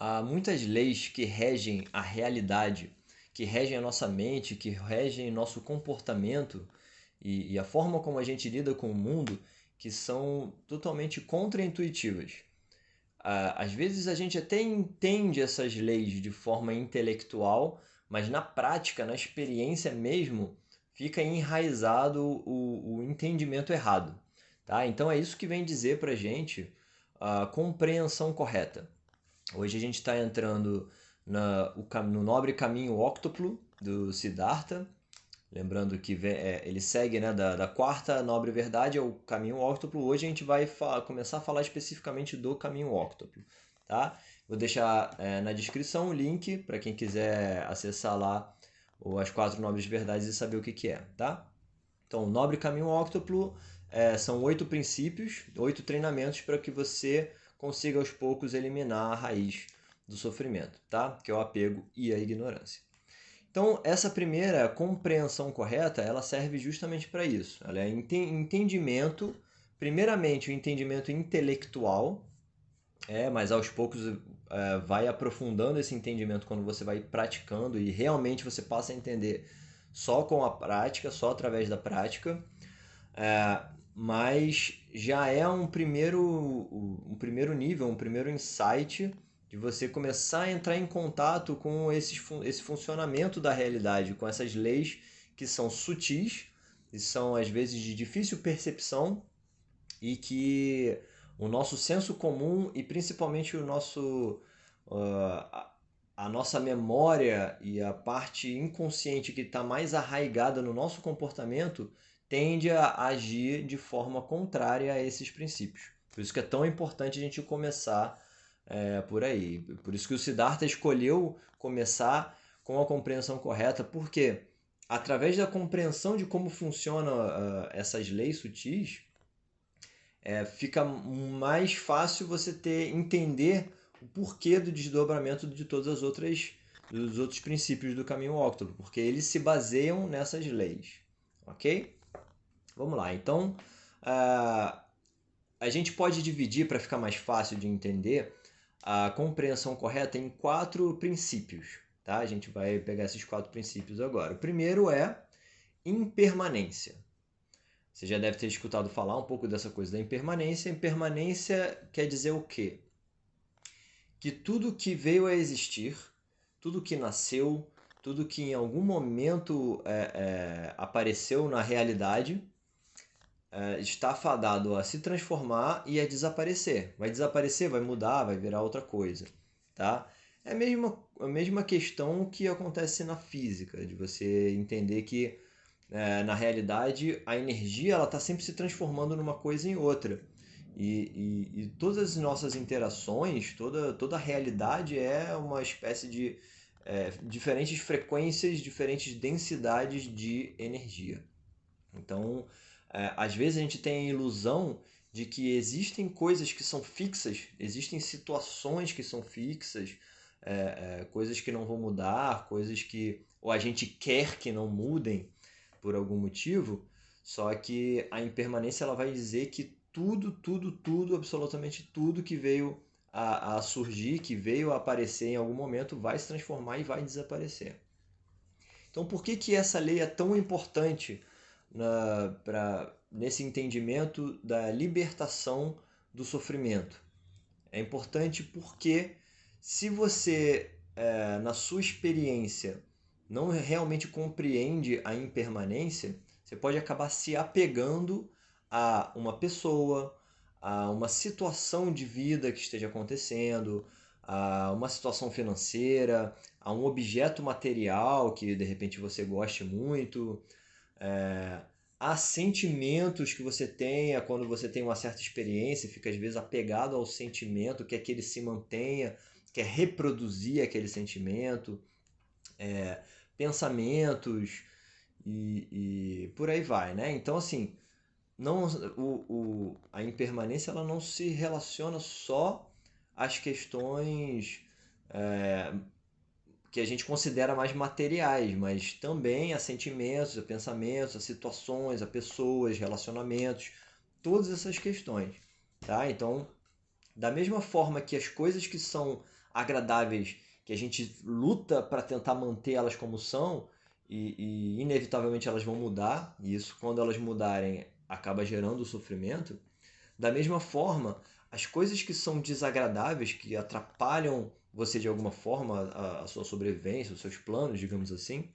Há muitas leis que regem a realidade, que regem a nossa mente, que regem nosso comportamento e a forma como a gente lida com o mundo, que são totalmente contraintuitivas. Às vezes a gente até entende essas leis de forma intelectual, mas na prática, na experiência mesmo, fica enraizado o entendimento errado. Tá? Então é isso que vem dizer para a gente a compreensão correta. Hoje a gente está entrando no nobre caminho óctuplo do Siddhartha. Lembrando que ele segue, né, da quarta nobre verdade ao caminho óctuplo. Hoje a gente vai começar a falar especificamente do caminho óctuplo. Tá? Vou deixar na descrição o link para quem quiser acessar lá as quatro nobres verdades e saber o que é. Tá? Então, o nobre caminho óctuplo são 8 princípios, 8 treinamentos para que você consiga aos poucos eliminar a raiz do sofrimento, tá? Que é o apego e a ignorância. Então, essa primeira compreensão correta, ela serve justamente para isso. Ela é entendimento, primeiramente o entendimento intelectual, mas aos poucos vai aprofundando esse entendimento quando você vai praticando e realmente você passa a entender só com a prática, só através da prática. Mas já é um primeiro nível, um primeiro insight de você começar a entrar em contato com esse funcionamento da realidade, com essas leis que são sutis e são às vezes de difícil percepção e que o nosso senso comum e principalmente a nossa memória e a parte inconsciente que está mais arraigada no nosso comportamento tende a agir de forma contrária a esses princípios. Por isso que é tão importante a gente começar por aí. Por isso que o Siddhartha escolheu começar com a compreensão correta, porque através da compreensão de como funcionam essas leis sutis, fica mais fácil você entender o porquê do desdobramento de todas as outras dos outros princípios do caminho óctuplo, porque eles se baseiam nessas leis, ok? Vamos lá. Então, a gente pode dividir para ficar mais fácil de entender a compreensão correta em 4 princípios, tá? A gente vai pegar esses 4 princípios agora. O primeiro é impermanência. Você já deve ter escutado falar um pouco dessa coisa da impermanência. Impermanência quer dizer o quê? Que tudo que veio a existir, tudo que nasceu, tudo que em algum momento apareceu na realidade, está fadado a se transformar e a desaparecer. Vai desaparecer, vai mudar, vai virar outra coisa. Tá? É a mesma questão que acontece na física, de você entender que na realidade, a energia ela está sempre se transformando numa coisa em outra. E todas as nossas interações, toda a realidade é uma espécie de diferentes frequências, diferentes densidades de energia. Então, às vezes a gente tem a ilusão de que existem coisas que são fixas, existem situações que são fixas, coisas que não vão mudar, coisas que ou a gente quer que não mudem por algum motivo, só que a impermanência ela vai dizer que tudo, absolutamente tudo que veio a surgir, que veio a aparecer em algum momento, vai se transformar e vai desaparecer. Então, por que que essa lei é tão importante nesse entendimento da libertação do sofrimento? É importante porque se você, na sua experiência, não realmente compreende a impermanência, você pode acabar se apegando a uma pessoa, a uma situação de vida que esteja acontecendo, a uma situação financeira, a um objeto material que de repente você goste muito, é, há sentimentos que você tenha quando você tem uma certa experiência, fica às vezes apegado ao sentimento, quer que ele se mantenha, quer reproduzir aquele sentimento, pensamentos e por aí vai, né? Então, assim, não, a impermanência ela não se relaciona só às questões que a gente considera mais materiais, mas também a sentimentos, a pensamentos, a situações, a pessoas, relacionamentos, todas essas questões, tá? Então, da mesma forma que as coisas que são agradáveis que a gente luta para tentar manter elas como são e inevitavelmente elas vão mudar, e isso, quando elas mudarem, acaba gerando sofrimento. Da mesma forma, as coisas que são desagradáveis, que atrapalham você de alguma forma, a sua sobrevivência, os seus planos, digamos assim,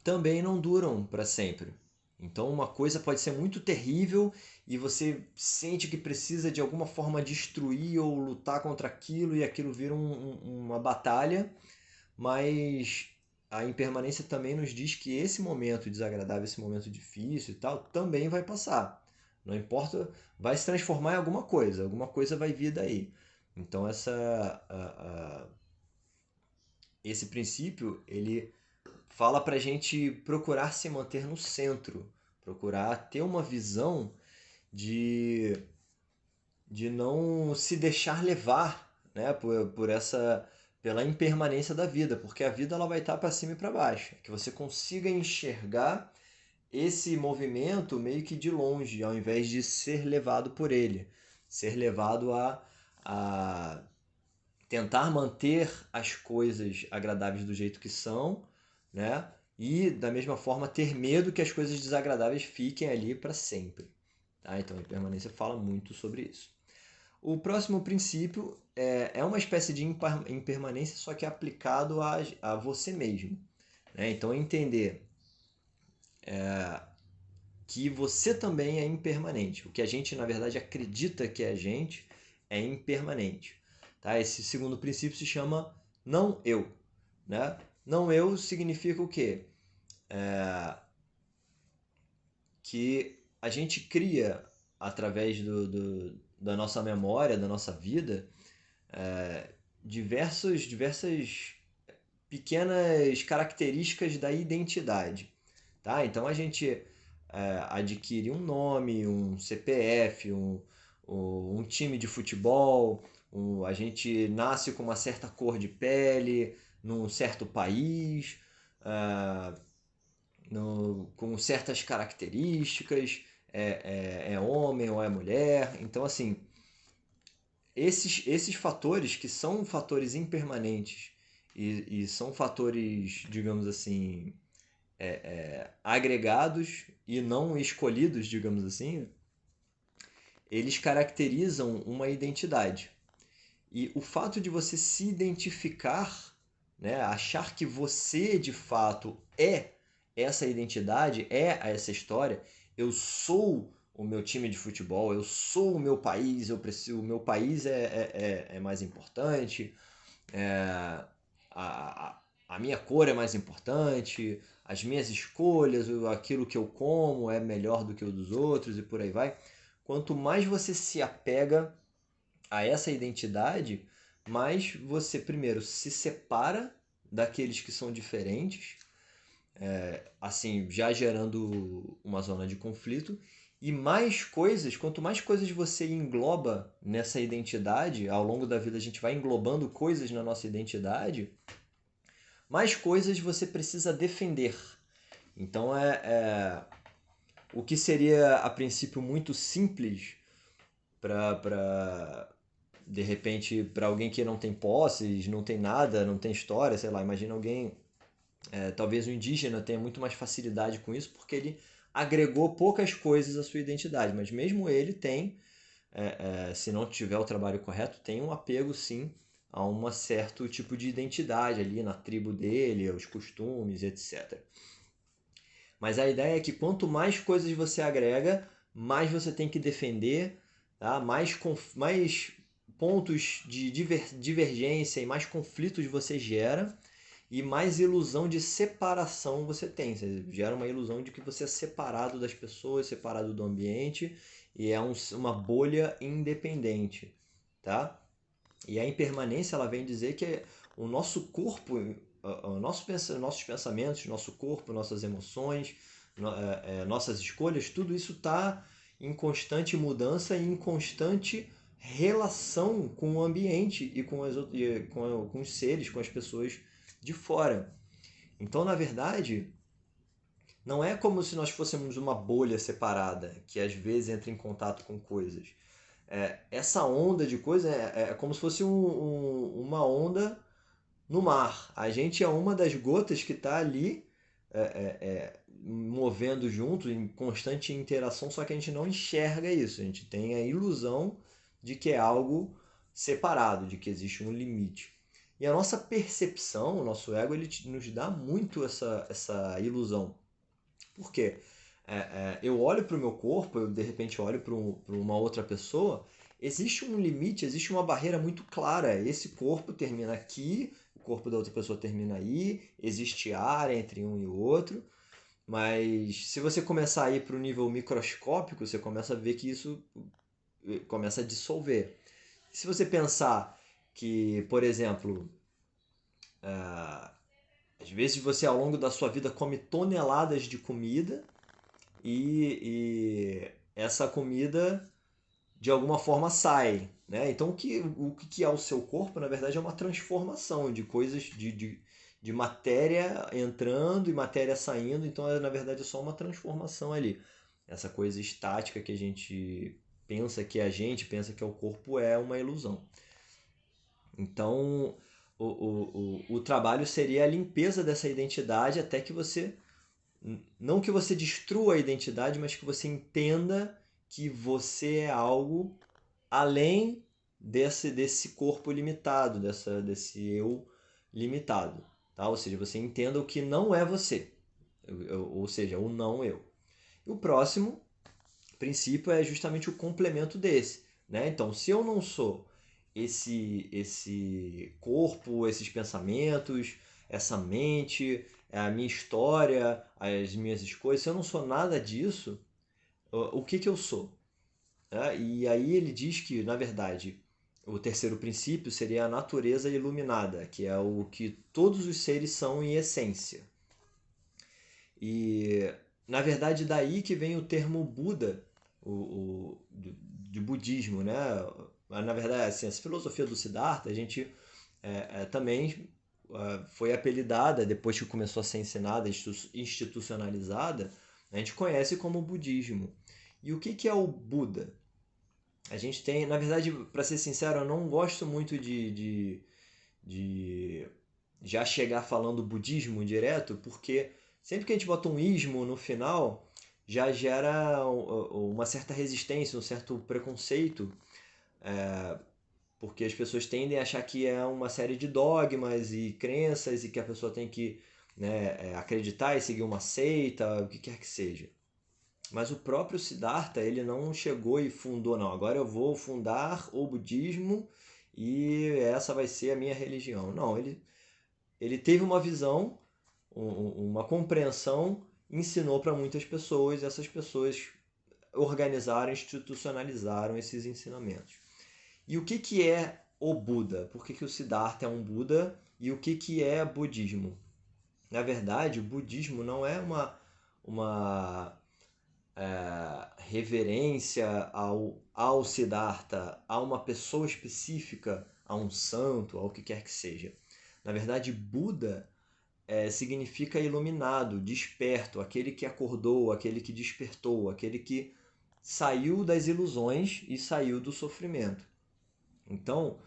também não duram para sempre. Então, uma coisa pode ser muito terrível e você sente que precisa de alguma forma destruir ou lutar contra aquilo e aquilo vira uma batalha, mas a impermanência também nos diz que esse momento desagradável, esse momento difícil e tal, também vai passar. Não importa, vai se transformar em alguma coisa vai vir daí. Então, esse princípio, ele fala para a gente procurar se manter no centro, procurar ter uma visão de, de não se deixar levar, né, pela impermanência da vida, porque a vida ela vai estar para cima e para baixo. Que você consiga enxergar esse movimento meio que de longe, ao invés de ser levado por ele, ser levado a tentar manter as coisas agradáveis do jeito que são, né? E da mesma forma ter medo que as coisas desagradáveis fiquem ali para sempre. Tá? Então a impermanência fala muito sobre isso. O próximo princípio é uma espécie de impermanência, só que aplicado a você mesmo. Né? Então entender que você também é impermanente. O que a gente, na verdade, acredita que a gente é impermanente. Tá? Esse segundo princípio se chama não eu. Né? Não eu significa o quê? Que a gente cria, através da nossa memória, da nossa vida, diversas pequenas características da identidade. Tá? Então a gente adquire um nome, um CPF, um time de futebol, a gente nasce com uma certa cor de pele, num certo país, com certas características, é homem ou é mulher. Então, assim, esses fatores que são fatores impermanentes e são fatores, digamos assim, agregados e não escolhidos, digamos assim, eles caracterizam uma identidade. E o fato de você se identificar, né, achar que você de fato é essa identidade, é essa história, eu sou o meu time de futebol, eu sou o meu país, o meu país é mais importante, é, a minha cor é mais importante, as minhas escolhas, aquilo que eu como é melhor do que o dos outros e por aí vai. Quanto mais você se apega a essa identidade, mais você primeiro se separa daqueles que são diferentes, assim, já gerando uma zona de conflito, e mais coisas, quanto mais coisas você engloba nessa identidade, ao longo da vida a gente vai englobando coisas na nossa identidade, mais coisas você precisa defender. Então o que seria a princípio muito simples para de repente para alguém que não tem posses, não tem nada, não tem história, sei lá, imagina alguém, talvez o indígena tenha muito mais facilidade com isso porque ele agregou poucas coisas à sua identidade, mas mesmo ele tem, se não tiver o trabalho correto, tem um apego sim a um certo tipo de identidade ali na tribo dele, os costumes, etc. Mas a ideia é que quanto mais coisas você agrega, mais você tem que defender, tá? Mais pontos de divergência e mais conflitos você gera e mais ilusão de separação você tem. Você gera uma ilusão de que você é separado das pessoas, separado do ambiente e é uma bolha independente, tá? E a impermanência ela vem dizer que o nosso corpo, nossos pensamentos, nosso corpo, nossas emoções, nossas escolhas, tudo isso está em constante mudança e em constante relação com o ambiente e com os seres, com as pessoas de fora. Então, na verdade, não é como se nós fôssemos uma bolha separada que às vezes entra em contato com coisas. essa onda de coisa é como se fosse uma onda no mar. A gente é uma das gotas que está ali movendo junto, em constante interação, só que a gente não enxerga isso. A gente tem a ilusão de que é algo separado, de que existe um limite. E a nossa percepção, o nosso ego, ele nos dá muito essa ilusão. Por quê? Eu olho para o meu corpo, eu de repente olho para uma outra pessoa, existe um limite, existe uma barreira muito clara. Esse corpo termina aqui, o corpo da outra pessoa termina aí, existe área entre um e o outro, mas se você começar a ir para o nível microscópico, você começa a ver que isso começa a dissolver. Se você pensar que, por exemplo, às vezes você ao longo da sua vida come toneladas de comida e essa comida de alguma forma sai, né? Então o que é o seu corpo, na verdade, é uma transformação de coisas, de matéria entrando e matéria saindo, então na verdade é só uma transformação ali. Essa coisa estática que a gente pensa que é o corpo é uma ilusão. Então o trabalho seria a limpeza dessa identidade até que você não que você destrua a identidade, mas que você entenda que você é algo além desse corpo limitado, desse eu limitado. Tá? Ou seja, você entenda o que não é você, ou seja, o não eu. E o próximo princípio é justamente o complemento desse. Né? Então, se eu não sou esse corpo, esses pensamentos, essa mente, a minha história, as minhas escolhas, se eu não sou nada disso, o que eu sou? Né? E aí ele diz que, na verdade, o terceiro princípio seria a natureza iluminada, que é o que todos os seres são em essência. E, na verdade, daí que vem o termo Buda, de budismo, né? Na verdade, assim, essa filosofia do Siddhartha, a gente também foi apelidada, depois que começou a ser ensinada, institucionalizada, a gente conhece como budismo. E o que é o Buda? A gente tem, na verdade, para ser sincero, eu não gosto muito de já chegar falando budismo direto, porque sempre que a gente bota um ismo no final, já gera uma certa resistência, um certo preconceito, porque as pessoas tendem a achar que é uma série de dogmas e crenças e que a pessoa tem que, né, acreditar e seguir uma seita, o que quer que seja. Mas o próprio Siddhartha, ele não chegou e fundou, não. Agora eu vou fundar o budismo e essa vai ser a minha religião. Não, ele teve uma visão, uma compreensão, ensinou para muitas pessoas, e essas pessoas organizaram, institucionalizaram esses ensinamentos. E o que é o Buda? Por que o Siddhartha é um Buda? E o que é budismo? Na verdade, o budismo não é uma reverência ao Siddhartha, a uma pessoa específica, a um santo, ao que quer que seja. Na verdade, Buda significa iluminado, desperto, aquele que acordou, aquele que despertou, aquele que saiu das ilusões e saiu do sofrimento. Então,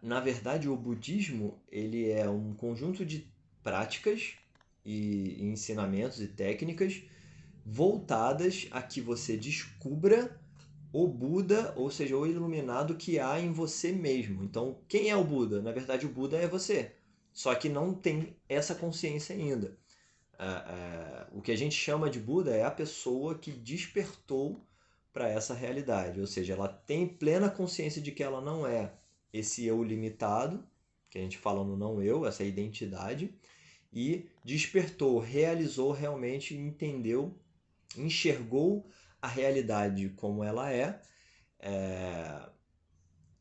na verdade, o budismo ele é um conjunto de práticas e ensinamentos e técnicas voltadas a que você descubra o Buda, ou seja, o iluminado que há em você mesmo. Então, quem é o Buda? Na verdade, o Buda é você. Só que não tem essa consciência ainda. O que a gente chama de Buda é a pessoa que despertou para essa realidade. Ou seja, ela tem plena consciência de que ela não é esse eu limitado, que a gente fala no não eu, essa identidade, e despertou, realizou realmente, entendeu, enxergou a realidade como ela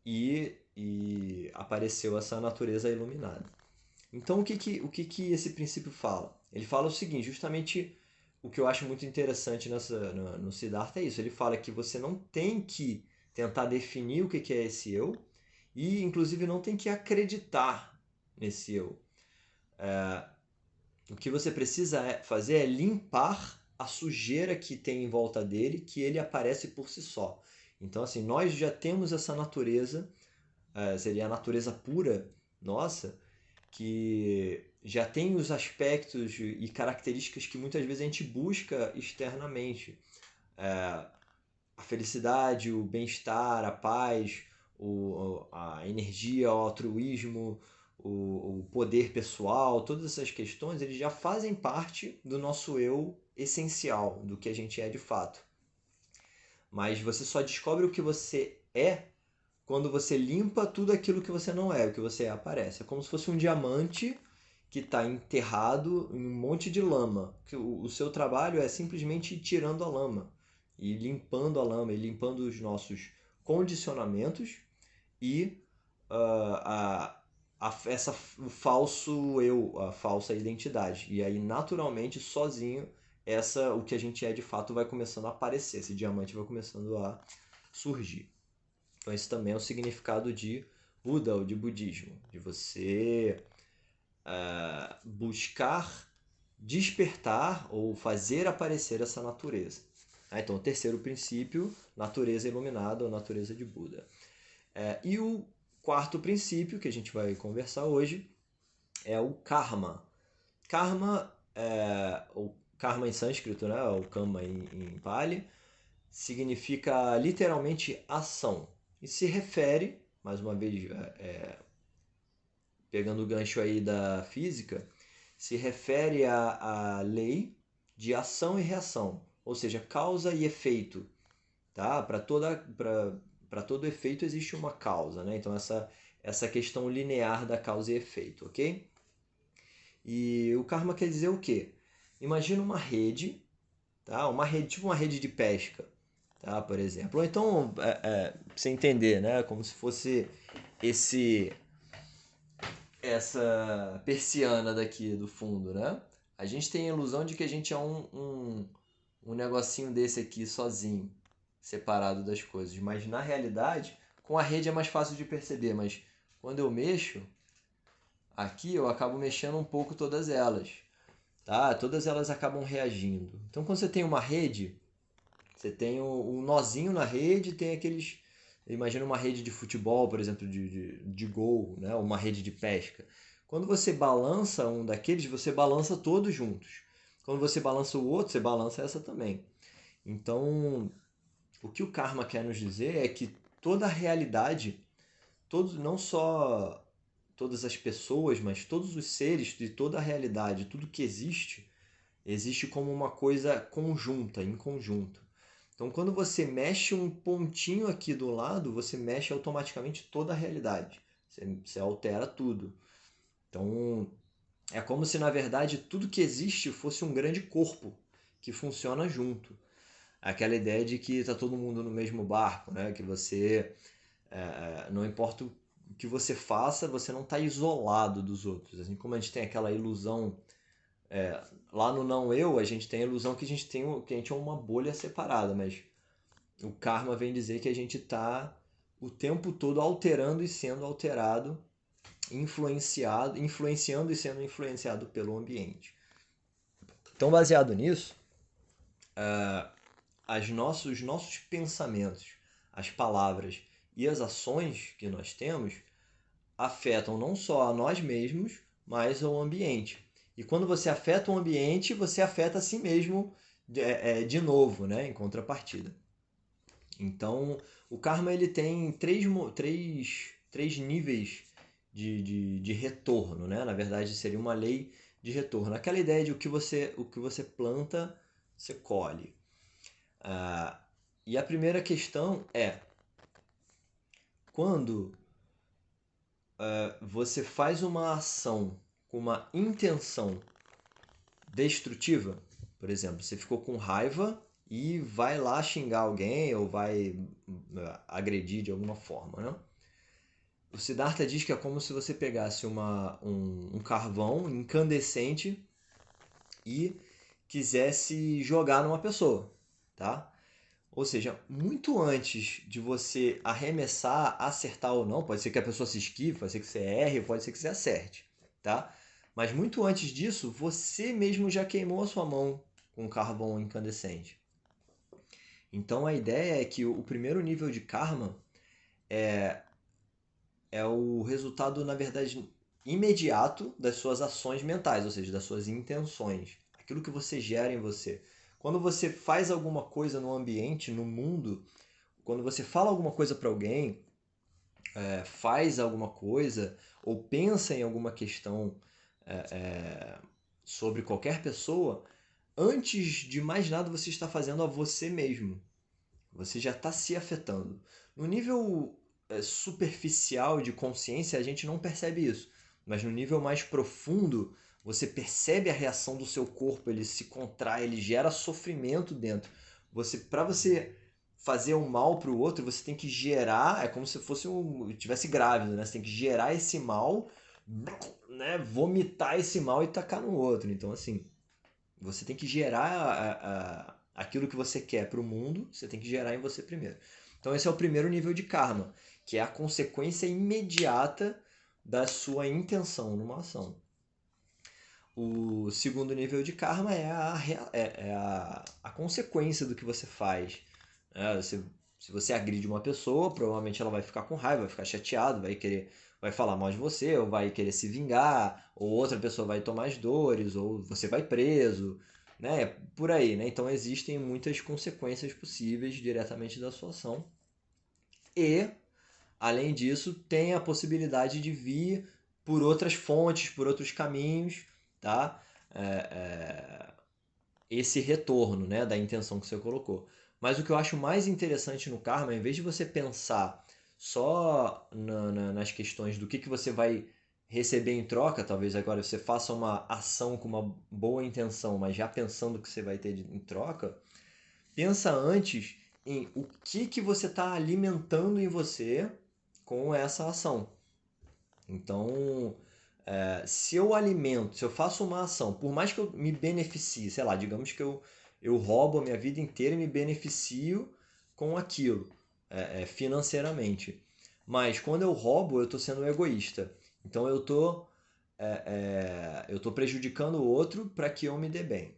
e apareceu essa natureza iluminada. Então, o que esse princípio fala? Ele fala o seguinte, justamente o que eu acho muito interessante no Siddhartha é isso. Ele fala que você não tem que tentar definir o que é esse eu e, inclusive, não tem que acreditar nesse eu. O que você precisa fazer é limpar a sujeira que tem em volta dele, que ele aparece por si só. Então, assim, nós já temos essa natureza, seria a natureza pura nossa, que já tem os aspectos e características que muitas vezes a gente busca externamente. A felicidade, o bem-estar, a paz, a energia, o altruísmo, o poder pessoal, todas essas questões, eles já fazem parte do nosso eu essencial, do que a gente é de fato. Mas você só descobre o que você é quando você limpa tudo aquilo que você não é, o que você é aparece. É como se fosse um diamante que está enterrado em um monte de lama. O seu trabalho é simplesmente ir tirando a lama, e limpando a lama, e limpando os nossos condicionamentos e o falso eu, a falsa identidade. E aí, naturalmente, sozinho, o que a gente é de fato vai começando a aparecer, esse diamante vai começando a surgir. Então, esse também é o significado de Buda ou de budismo, de você buscar despertar ou fazer aparecer essa natureza. Então, o terceiro princípio, natureza iluminada ou natureza de Buda. E o quarto princípio que a gente vai conversar hoje é o karma. Karma, o karma em sânscrito, né? O kama em Pali, significa literalmente ação. E se refere, mais uma vez, pegando o gancho aí da física, se refere à lei de ação e reação, ou seja, causa e efeito. Tá? Para todo efeito existe uma causa, né? Então essa questão linear da causa e efeito, ok? E o karma quer dizer o quê? Imagina uma rede, tá? Uma rede, tipo uma rede de pesca, tá? Por exemplo. Ou então, pra você entender, né? Como se fosse essa persiana daqui do fundo, né? A gente tem a ilusão de que a gente é um negocinho desse aqui sozinho, separado das coisas. Mas na realidade, com a rede é mais fácil de perceber. Mas quando eu mexo, aqui eu acabo mexendo um pouco todas elas. Tá? Todas elas acabam reagindo. Então quando você tem uma rede, você tem o nozinho na rede, tem aqueles. Imagina uma rede de futebol, por exemplo, de gol, né? Uma rede de pesca. Quando você balança um daqueles, você balança todos juntos. Quando você balança o outro, você balança essa também. Então, o que o karma quer nos dizer é que toda a realidade, não só todas as pessoas, mas todos os seres de toda a realidade, tudo que existe, existe como uma coisa conjunta, em conjunto. Então, quando você mexe um pontinho aqui do lado, você mexe automaticamente toda a realidade. Você altera tudo. Então, é como se, na verdade, tudo que existe fosse um grande corpo que funciona junto. Aquela ideia de que está todo mundo no mesmo barco, né? Que você, não importa o que você faça, você não está isolado dos outros. Assim como a gente tem aquela ilusão, lá no não eu, a gente tem a ilusão que a gente é uma bolha separada, mas o karma vem dizer que a gente está o tempo todo alterando e sendo alterado, influenciando e sendo influenciado pelo ambiente. Então, baseado nisso, os nossos pensamentos, as palavras e as ações que nós temos afetam não só a nós mesmos, mas ao ambiente. E quando você afeta o ambiente, você afeta a si mesmo de novo, né, em contrapartida. Então, o karma ele tem três níveis de retorno, né? Na verdade, seria uma lei de retorno. Aquela ideia de o que você planta, você colhe. E a primeira questão é: quando você faz uma ação com uma intenção destrutiva, por exemplo, você ficou com raiva e vai lá xingar alguém ou vai agredir de alguma forma, né? O Siddhartha diz que é como se você pegasse um carvão incandescente e quisesse jogar numa pessoa, tá? Ou seja, muito antes de você arremessar, acertar ou não, pode ser que a pessoa se esquive, pode ser que você erre, pode ser que você acerte, tá? Mas muito antes disso, você mesmo já queimou a sua mão com carvão incandescente. Então a ideia é que o primeiro nível de karma é o resultado, na verdade, imediato das suas ações mentais, ou seja, das suas intenções, aquilo que você gera em você. Quando você faz alguma coisa no ambiente, no mundo, quando você fala alguma coisa para alguém, faz alguma coisa ou pensa em alguma questão sobre qualquer pessoa, antes de mais nada você está fazendo a você mesmo. Você já está se afetando. No nível superficial de consciência, a gente não percebe isso. Mas no nível mais profundo, você percebe a reação do seu corpo, ele se contrai, ele gera sofrimento dentro. Para você fazer um mal para o outro, você tem que gerar, é como se fosse tivesse grávido, né? Você tem que gerar esse mal, né? Vomitar esse mal e tacar no outro. Então, assim, você tem que gerar aquilo que você quer para o mundo, você tem que gerar em você primeiro. Então esse é o primeiro nível de karma, que é a consequência imediata da sua intenção numa ação. O segundo nível de karma é a consequência do que você faz. Se você agride uma pessoa, provavelmente ela vai ficar com raiva, vai ficar chateada, vai falar mal de você, ou vai querer se vingar, ou outra pessoa vai tomar as dores, ou você vai preso, né? Por aí, né? Então existem muitas consequências possíveis diretamente da sua ação. E, além disso, tem a possibilidade de vir por outras fontes, por outros caminhos, tá? Esse retorno, né, da intenção que você colocou. Mas o que eu acho mais interessante no karma, em vez de você pensar só nas questões do que você vai receber em troca, talvez agora você faça uma ação com uma boa intenção, mas já pensando o que você vai ter em troca, pensa antes em o que você está alimentando em você com essa ação. Então, se eu alimento, se eu faço uma ação, por mais que eu me beneficie, sei lá, digamos que eu roubo a minha vida inteira e me beneficio com aquilo, financeiramente. Mas quando eu roubo, eu estou sendo egoísta. Então eu tô prejudicando o outro para que eu me dê bem.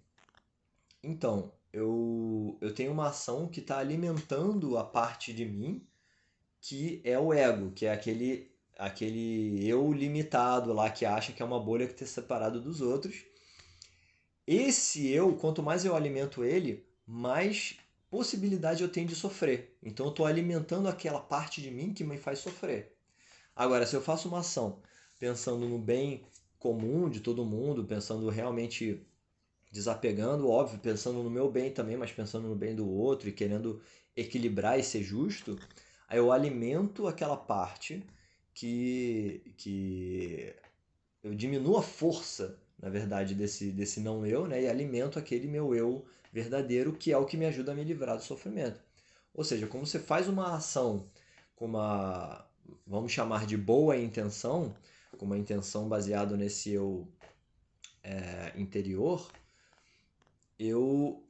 Então, eu tenho uma ação que está alimentando a parte de mim que é o ego, que é aquele eu limitado lá que acha que é uma bolha que está separado dos outros. Esse eu, quanto mais eu alimento ele, mais possibilidade eu tenho de sofrer. Então eu estou alimentando aquela parte de mim que me faz sofrer. Agora, se eu faço uma ação pensando no bem comum de todo mundo, pensando realmente desapegando, óbvio, pensando no meu bem também, mas pensando no bem do outro e querendo equilibrar e ser justo, aí eu alimento aquela parte que eu diminuo a força, na verdade, desse não eu, né? E alimento aquele meu eu verdadeiro, que é o que me ajuda a me livrar do sofrimento. Ou seja, como você faz uma ação com uma, vamos chamar de boa intenção, com uma intenção baseada nesse eu interior, eu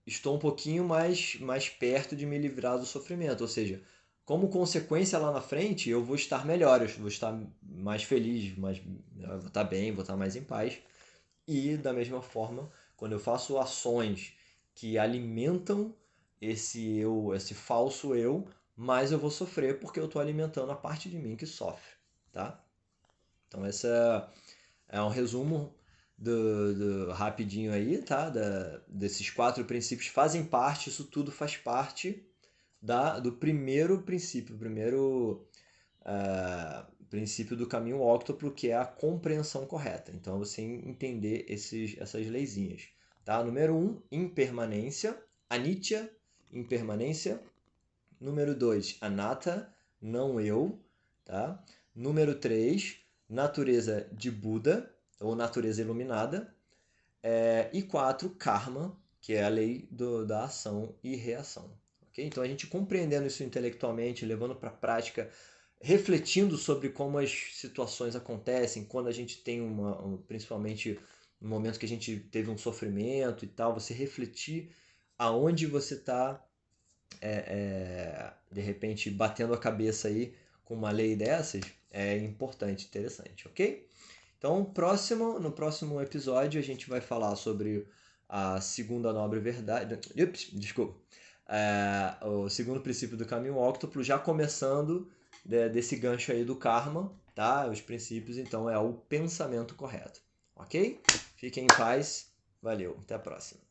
estou um pouquinho mais perto de me livrar do sofrimento. Ou seja, como consequência lá na frente, eu vou estar melhor, eu vou estar mais feliz, eu vou estar bem, vou estar mais em paz. E da mesma forma, quando eu faço ações que alimentam esse eu, esse falso eu, mais eu vou sofrer porque eu estou alimentando a parte de mim que sofre, tá? Então essa é um resumo do rapidinho aí, tá? Desses 4 princípios fazem parte, isso tudo faz parte do primeiro princípio, o primeiro princípio do caminho óctuplo, que é a compreensão correta. Então, você entender essas leizinhas. Tá? Número 1, impermanência, anicca, impermanência. Número 2, anatta, não eu. Tá? Número 3, natureza de Buda, ou natureza iluminada. E 4, karma, que é a lei da ação e reação. Okay? Então, a gente compreendendo isso intelectualmente, levando para a prática, refletindo sobre como as situações acontecem, quando a gente tem principalmente no momento que a gente teve um sofrimento e tal, você refletir aonde você está, de repente, batendo a cabeça aí com uma lei dessas, é importante, interessante, ok? Então, no próximo episódio, a gente vai falar sobre a segunda nobre verdade. Ups, desculpa. o segundo princípio do caminho óctuplo, já começando desse gancho aí do karma, tá? Os princípios, então, é o pensamento correto, ok? Fiquem em paz, valeu, até a próxima.